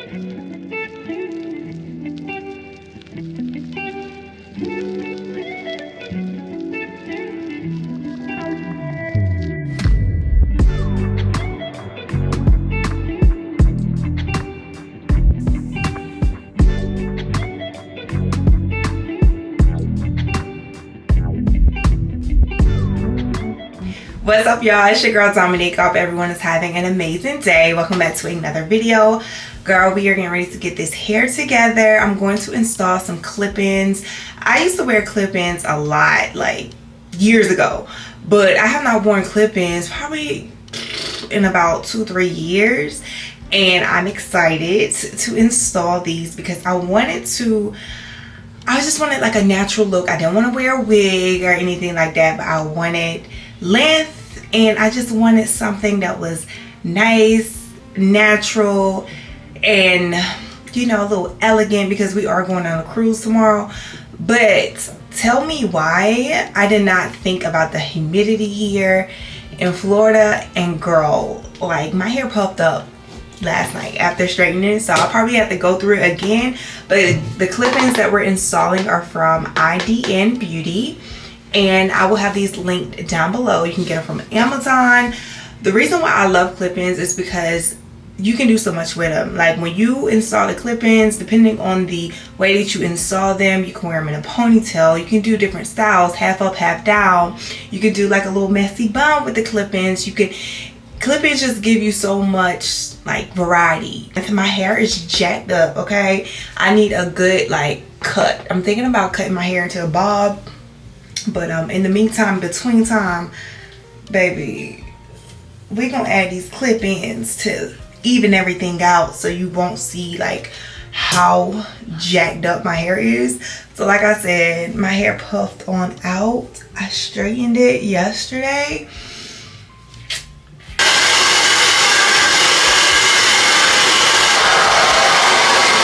What's up, y'all? It's your girl Domonique. Hope everyone is having an amazing day. Welcome back to another video. Girl, we are getting ready to get this hair together. I'm going to install some clip-ins. I used to wear clip-ins a lot, like years ago, but I have not worn clip-ins probably in about 2-3 years, and I'm excited to install these because I just wanted like a natural look. I didn't want to wear a wig or anything like that, but I wanted length, and I just wanted something that was nice, natural, and you know, a little elegant because we are going on a cruise tomorrow. But tell me why I did not think about the humidity here in Florida. And girl, like, my hair puffed up last night after straightening, so I'll probably have to go through it again. But the clip-ins that we're installing are from IDN Beauty, and I will have these linked down below. You can get them from Amazon. The reason why I love clip-ins is because you can do so much with them. Like, when you install the clip-ins, depending on the way that you install them, you can wear them in a ponytail. You can do different styles, half up, half down. You can do like a little messy bun with the clip-ins. Clip-ins just give you so much like variety. And my hair is jacked up, okay? I need a good like cut. I'm thinking about cutting my hair into a bob. But in the meantime, between time, baby, we're gonna add these clip-ins to even everything out so you won't see like how jacked up my hair is. So like I said, my hair puffed on out. I straightened it yesterday.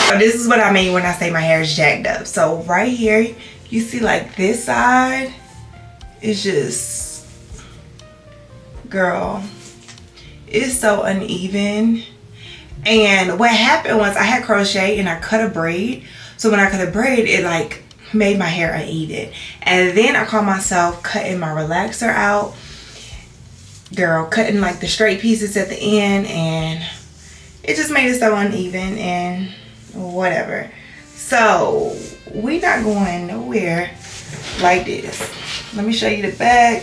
So this is what I mean when I say my hair is jacked up. So right here, you see like this side is just, girl, it's so uneven. And what happened was I had crochet and I cut a braid. So when I cut a braid, it like made my hair uneven. And then I caught myself cutting my relaxer out. Girl, cutting like the straight pieces at the end, and it just made it so uneven and whatever. So we're not going nowhere like this. Let me show you the back.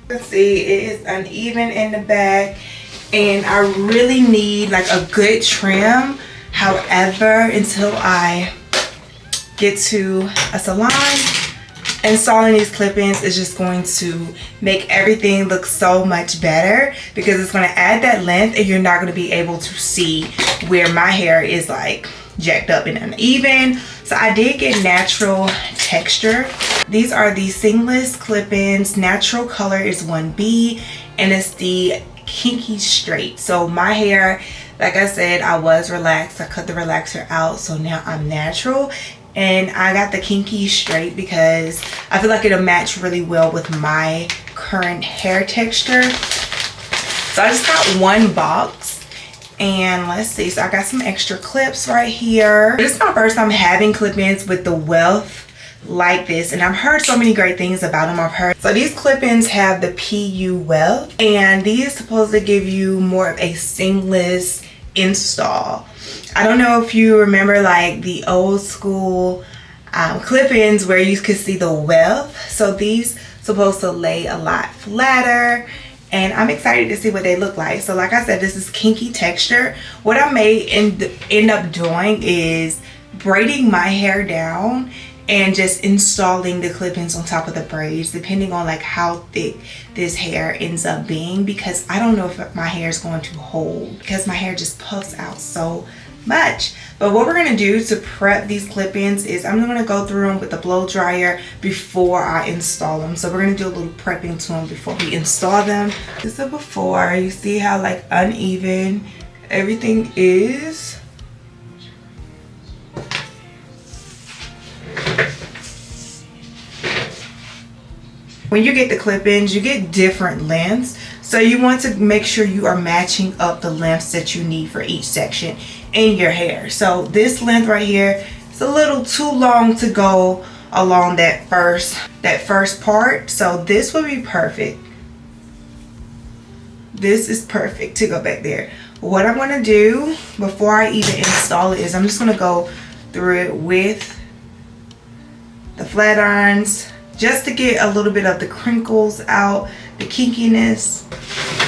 Let's see, it is uneven in the back, and I really need like a good trim. However, until I get to a salon, installing these clip-ins is just going to make everything look so much better because it's going to add that length, and you're not going to be able to see where my hair is like jacked up and uneven. So I did get natural texture. These are the seamless clip-ins. Natural color is 1B, and it's the kinky straight. So my hair, like I said, I was relaxed. I cut the relaxer out, so now I'm natural. And I got the kinky straight because I feel like it'll match really well with my current hair texture. So I just got one box, and let's see. So I got some extra clips right here. This is my first time having clip-ins with the weft like this, and I've heard so many great things about them. So these clip-ins have the PU weft, and these supposed to give you more of a seamless install. I don't know if you remember like the old school clip-ins where you could see the weft. So these supposed to lay a lot flatter, and I'm excited to see what they look like. So like I said, this is kinky texture. What I may end up doing is braiding my hair down and just installing the clip-ins on top of the braids, depending on like how thick this hair ends up being, because I don't know if my hair is going to hold because my hair just puffs out so much. But what we're going to do to prep these clip-ins is I'm going to go through them with the blow dryer before I install them. So we're going to do a little prepping to them before we install them. This is before. You see how like uneven everything is. when you get the clip-ins, you get different lengths. So you want to make sure you are matching up the lengths that you need for each section in your hair. So this length right here is a little too long to go along that first part. So this would be perfect. This is perfect to go back there. What I'm going to do before I even install it is I'm just going to go through it with the flat irons just to get a little bit of the crinkles out, the kinkiness.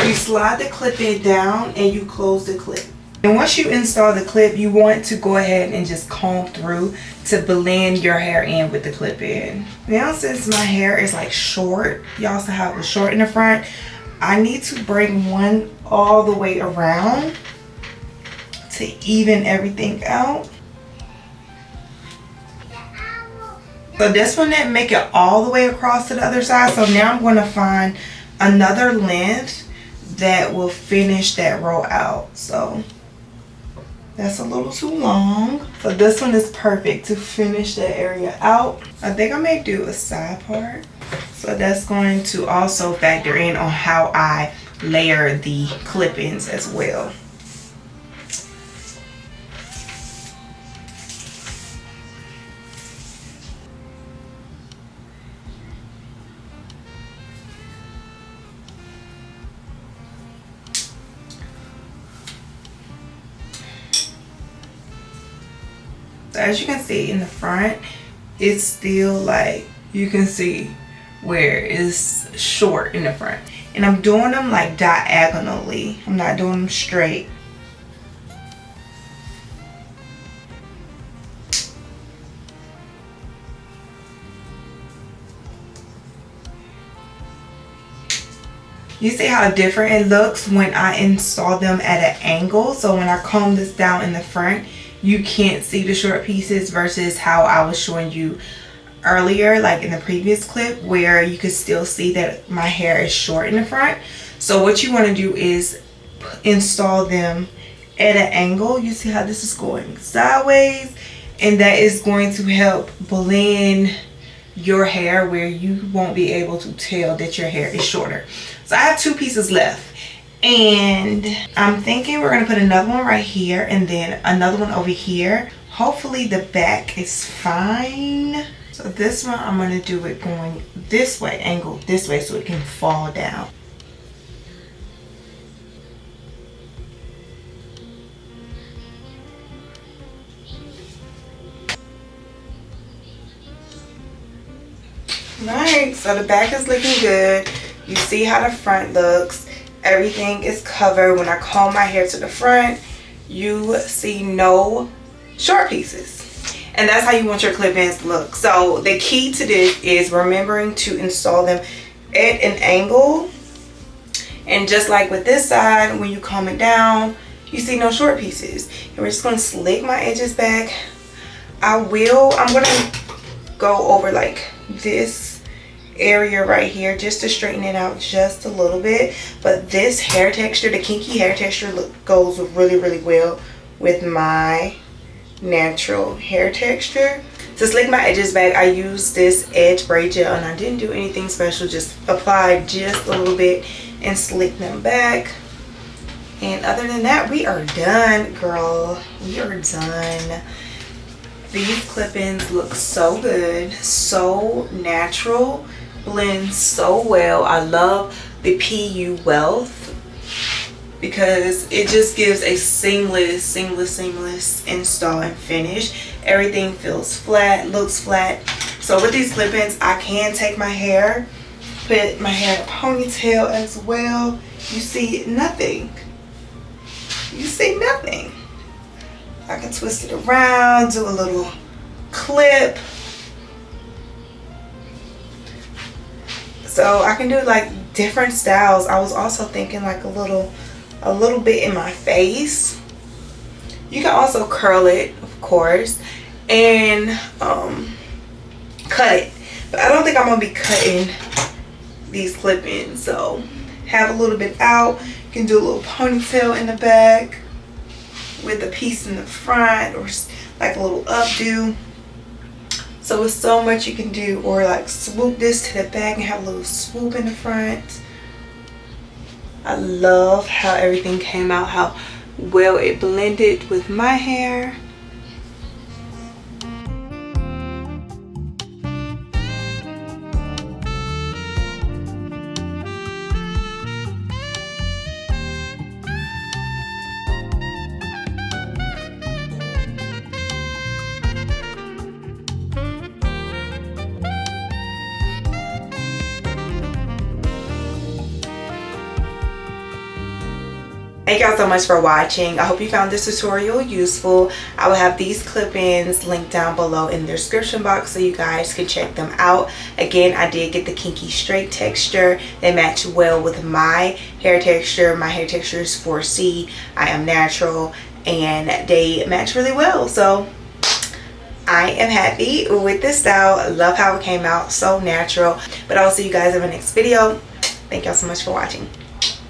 You slide the clip in down and you close the clip. And once you install the clip, you want to go ahead and just comb through to blend your hair in with the clip in. Now since my hair is like short, y'all saw how it was short in the front, I need to bring one all the way around to even everything out. So this one didn't make it all the way across to the other side. So now I'm going to find another length that will finish that row out. So that's a little too long. So this one is perfect to finish that area out. I think I may do a side part. So that's going to also factor in on how I layer the clip-ins as well. So as you can see in the front, it's still like, you can see where it's short in the front. And I'm doing them like diagonally. I'm not doing them straight. You see how different it looks when I install them at an angle. So when I comb this down in the front, you can't see the short pieces versus how I was showing you earlier, like in the previous clip, where you could still see that my hair is short in the front. So what you want to do is install them at an angle. You see how this is going sideways, and that is going to help blend your hair where you won't be able to tell that your hair is shorter. So I have two pieces left, and I'm thinking we're gonna put another one right here and then another one over here. Hopefully the back is fine. So this one I'm gonna do it going this way, angled this way, so it can fall down. Alright, so the back is looking good. You see how the front looks. Everything is covered. When I comb my hair to the front, you see no short pieces. And that's how you want your clip-ins to look. So the key to this is remembering to install them at an angle. And just like with this side, when you comb it down, you see no short pieces. And we're just going to slick my edges back. I'm going to go over like this area right here just to straighten it out just a little bit. But this hair texture, the kinky hair texture, goes really, really well with my natural hair texture. To slick my edges back, I used this edge braid gel, and I didn't do anything special, just applied just a little bit and slick them back. And other than that, we are done, girl. We are done. These clip-ins look so good, so natural, blend so well. I love the PU Weft because it just gives a seamless install and finish. Everything feels flat, looks flat. So with these clip-ins, I can take my hair, put my hair in a ponytail as well. You see nothing. You see nothing. I can twist it around, do a little clip. So I can do like different styles. I was also thinking like a little bit in my face. You can also curl it, of course, and cut it. But I don't think I'm gonna be cutting these clip-ins. So have a little bit out. You can do a little ponytail in the back with a piece in the front, or like a little updo. So it's so much you can do. Or like swoop this to the back and have a little swoop in the front. I love how everything came out, how well it blended with my hair. Thank y'all so much for watching. I hope you found this tutorial useful. I will have these clip-ins linked down below in the description box so you guys can check them out. Again, I did get the kinky straight texture. They match well with my hair texture. My hair texture is 4C. I am natural and they match really well. So I am happy with this style. I love how it came out, so natural. But I'll see you guys in the next video. Thank y'all so much for watching.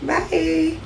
Bye.